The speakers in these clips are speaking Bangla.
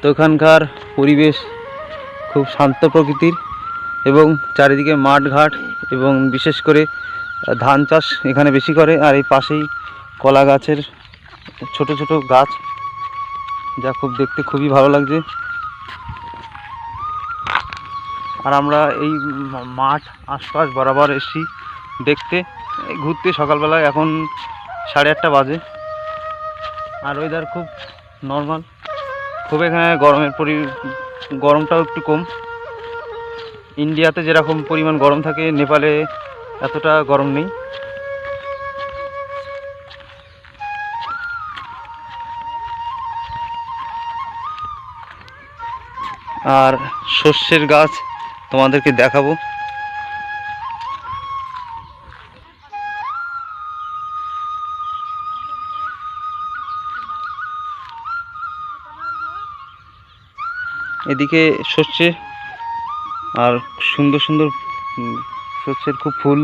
তো এখানকার পরিবেশ খুব শান্ত প্রকৃতির এবং চারিদিকে মাঠ ঘাট এবং বিশেষ করে ধান চাষ এখানে বেশি করে। আর এই পাশেই কলা গাছের ছোট ছোট গাছ, যা খুব দেখতে খুবই ভালো লাগছে। আর আমরা এই মাঠ আশপাশ বরাবর এসেছি দেখতে, ঘুরতে সকালবেলায়। এখন 8:30 বাজে আর ওয়েদার খুব নর্মাল, খুব এখানে গরমটাও একটু কম। ইন্ডিয়াতে যেরকম পরিমাণ গরম থাকে, নেপালে এতটা গরম নেই। আর শস্যের গাছ তোমাদেরকে দেখাবো। এদিকে শস্যে আর সুন্দর সুন্দর শস্যের খুব ফুল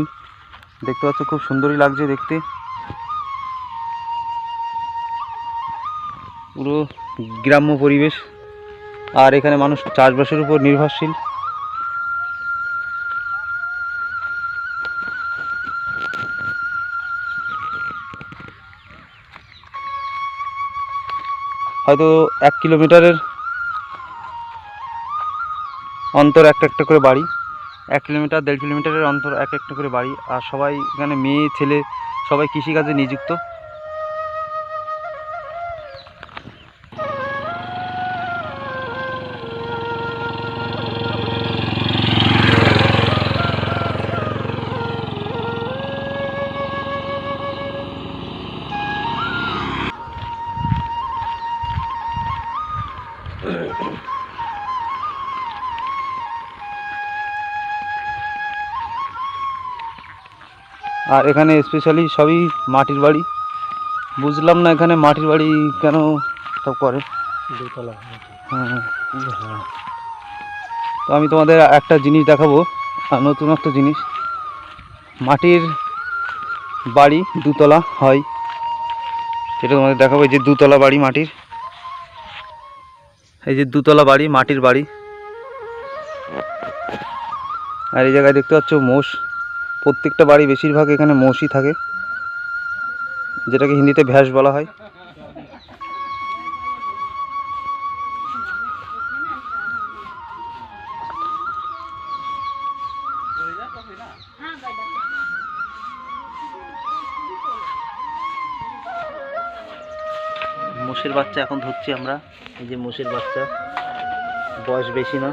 দেখতে পাচ্ছ, খুব সুন্দরই লাগছে দেখতে। পুরো গ্রাম্য পরিবেশ, আর এখানে মানুষ চাষবাসের উপর নির্ভরশীল। হয়তো 1 কিলোমিটারের অন্তর একটা একটা করে বাড়ি, 1 কিলোমিটার 1.5 কিলোমিটারের অন্তর এক একটা করে বাড়ি। আর সবাই এখানে মেয়ে ছেলে সবাই কৃষিকাজে নিযুক্ত। আর এখানে স্পেশালি সবই মাটির বাড়ি। বুঝলাম না এখানে মাটির বাড়ি কেন সব করে। হ্যাঁ, তো আমি তোমাদের একটা জিনিস দেখাবো, নতুনত্ব জিনিস। মাটির বাড়ি 2 তলা হয়, সেটা তোমাদের দেখাবো। এই যে 2 তলা বাড়ি মাটির, এই যে 2 তলা বাড়ি মাটির বাড়ি। আর এই জায়গায় দেখতে পাচ্ছ মোষ। প্রত্যেকটা বাড়ি বেশিরভাগ এখানে মোষই থাকে, যেটাকে হিন্দিতে ভ্যাস বলা হয়। মোষের বাচ্চা এখন ধরছি আমরা। এই যে মোষের বাচ্চা, বয়স বেশি না।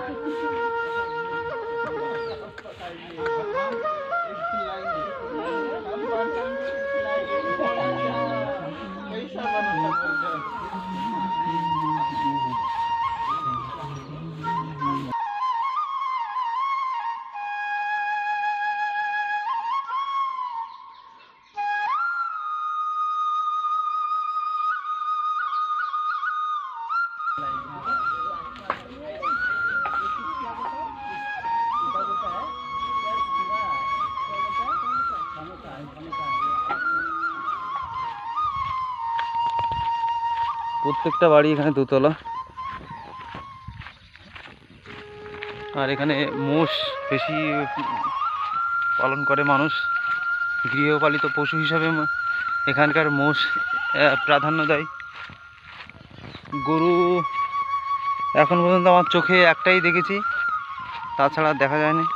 প্রত্যেকটা বাড়ি এখানে 2 তলা। আর এখানে মোষ বেশি পালন করে মানুষ, গৃহপালিত পশু হিসাবে এখানকার মোষ প্রাধান্য দেয়। গরু এখন পর্যন্ত আমার চোখে একটাই দেখেছি, তাছাড়া দেখা যায়নি।